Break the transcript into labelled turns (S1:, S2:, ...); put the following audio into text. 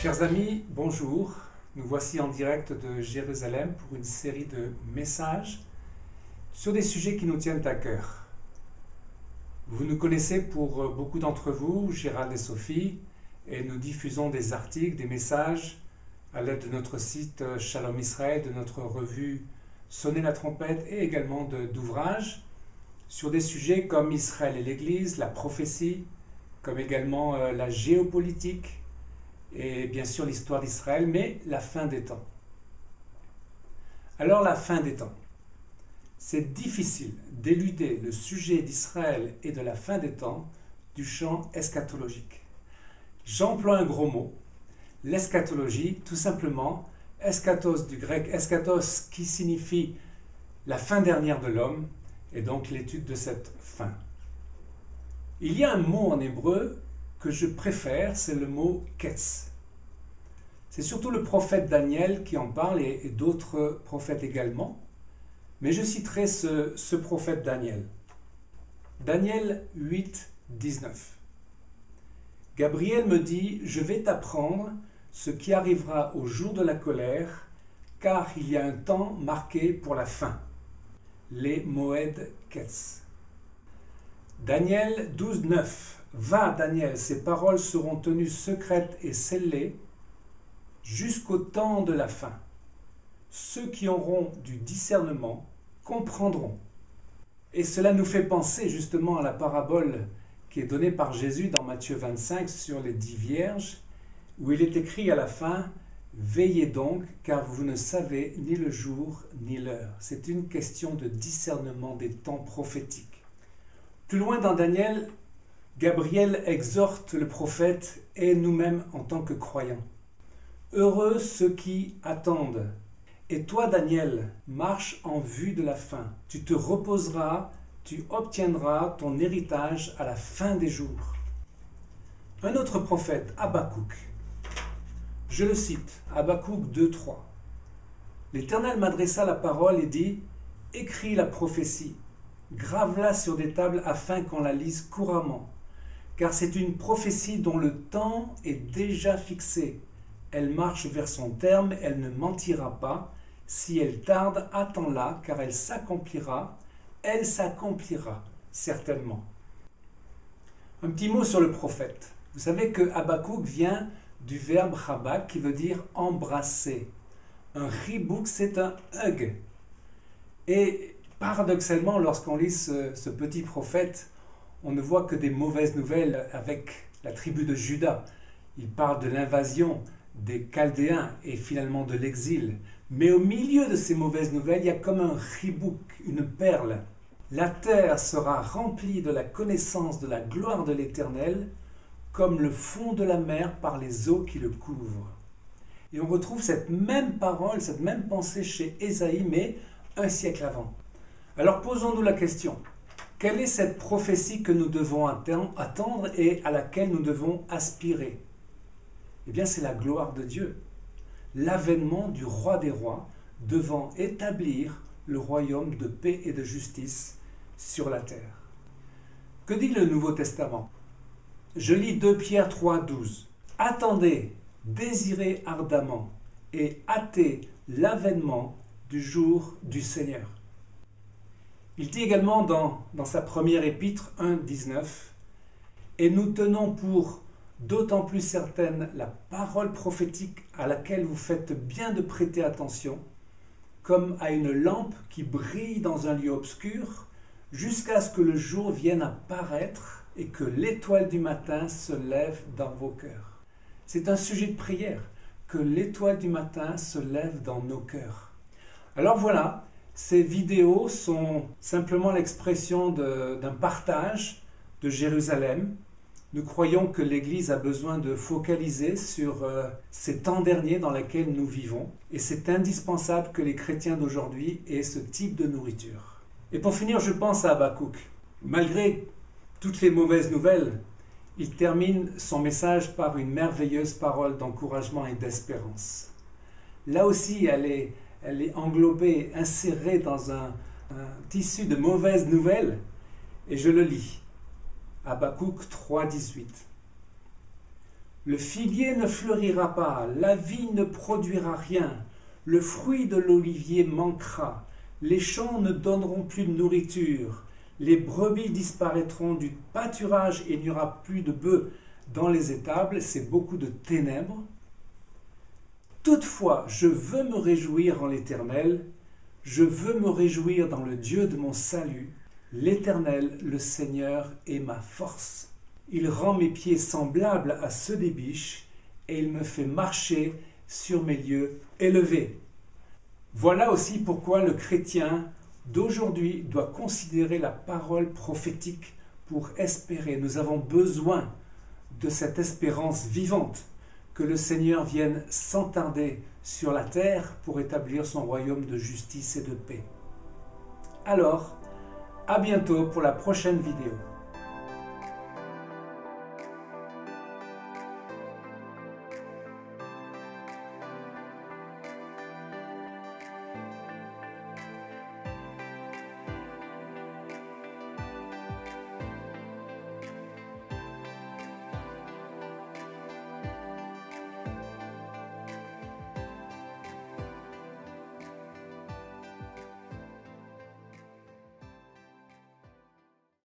S1: Chers amis, bonjour. Nous voici en direct de Jérusalem pour une série de messages sur des sujets qui nous tiennent à cœur. Vous nous connaissez pour beaucoup d'entre vous, Gérald et Sophie, et nous diffusons des articles, des messages à l'aide de notre site Shalom Israël, de notre revue Sonner la trompette et également d'ouvrages sur des sujets comme Israël et l'Église, la prophétie, comme également la géopolitique, et bien sûr l'histoire d'Israël, mais la fin des temps. Alors la fin des temps. C'est difficile d'éluder le sujet d'Israël et de la fin des temps du champ eschatologique. J'emploie un gros mot, l'eschatologie, tout simplement, eschatos du grec eschatos qui signifie la fin dernière de l'homme, et donc l'étude de cette fin. Il y a un mot en hébreu que je préfère, c'est le mot ketz. C'est surtout le prophète Daniel qui en parle et d'autres prophètes également, mais je citerai ce prophète Daniel. Daniel 8, 19. Gabriel me dit, je vais t'apprendre ce qui arrivera au jour de la colère, car il y a un temps marqué pour la fin. Les Moed Ketz. Daniel 12, 9. Va, Daniel, ces paroles seront tenues secrètes et scellées jusqu'au temps de la fin. Ceux qui auront du discernement comprendront. Et cela nous fait penser justement à la parabole qui est donnée par Jésus dans Matthieu 25 sur les 10 vierges, où il est écrit à la fin « Veillez donc, car vous ne savez ni le jour ni l'heure ». C'est une question de discernement des temps prophétiques. Plus loin dans Daniel, Gabriel exhorte le prophète et nous-mêmes en tant que croyants. Heureux ceux qui attendent. Et toi, Daniel, marche en vue de la fin. Tu te reposeras, tu obtiendras ton héritage à la fin des jours. Un autre prophète, Habakkuk. Je le cite, Habakkuk 2, 3. L'Éternel m'adressa la parole et dit, écris la prophétie, grave-la sur des tables afin qu'on la lise couramment. Car c'est une prophétie dont le temps est déjà fixé. Elle marche vers son terme, elle ne mentira pas. Si elle tarde, attends-la, car elle s'accomplira certainement. Un petit mot sur le prophète. Vous savez que Habakkuk vient du verbe chabak qui veut dire embrasser. Un chibouk, c'est un hug. Et paradoxalement, lorsqu'on lit ce petit prophète, on ne voit que des mauvaises nouvelles avec la tribu de Juda. Il parle de l'invasion des Chaldéens et finalement de l'exil. Mais au milieu de ces mauvaises nouvelles, il y a comme un chibouk, une perle. La terre sera remplie de la connaissance de la gloire de l'Éternel, comme le fond de la mer par les eaux qui le couvrent. Et on retrouve cette même parole, cette même pensée chez Ésaïe, mais un siècle avant. Alors posons-nous la question. Quelle est cette prophétie que nous devons attendre et à laquelle nous devons aspirer? Eh bien, c'est la gloire de Dieu, l'avènement du roi des rois devant établir le royaume de paix et de justice sur la terre. Que dit le Nouveau Testament? Je lis 2 Pierre 3, 12. Attendez, désirez ardemment et hâtez l'avènement du jour du Seigneur. Il dit également dans sa première épître 1, 19, « Et nous tenons pour d'autant plus certaine la parole prophétique à laquelle vous faites bien de prêter attention, comme à une lampe qui brille dans un lieu obscur, jusqu'à ce que le jour vienne à paraître et que l'étoile du matin se lève dans vos cœurs. » C'est un sujet de prière, que l'étoile du matin se lève dans nos cœurs. Alors voilà, ces vidéos sont simplement l'expression d'un partage de Jérusalem. Nous croyons que l'Église a besoin de focaliser sur ces temps derniers dans lesquels nous vivons. Et c'est indispensable que les chrétiens d'aujourd'hui aient ce type de nourriture. Et pour finir, je pense à Habakkuk. Malgré toutes les mauvaises nouvelles, il termine son message par une merveilleuse parole d'encouragement et d'espérance. Là aussi, elle est englobée, insérée dans un tissu de mauvaises nouvelles, et je le lis. Habakkuk 3, 18. Le figuier ne fleurira pas, la vigne ne produira rien, le fruit de l'olivier manquera, les champs ne donneront plus de nourriture, les brebis disparaîtront du pâturage et il n'y aura plus de bœufs dans les étables, c'est beaucoup de ténèbres. Toutefois, je veux me réjouir en l'Éternel, je veux me réjouir dans le Dieu de mon salut. L'Éternel, le Seigneur, est ma force. Il rend mes pieds semblables à ceux des biches et il me fait marcher sur mes lieux élevés. Voilà aussi pourquoi le chrétien d'aujourd'hui doit considérer la parole prophétique pour espérer. Nous avons besoin de cette espérance vivante, que le Seigneur vienne sans tarder sur la terre pour établir son royaume de justice et de paix. Alors, à bientôt pour la prochaine vidéo.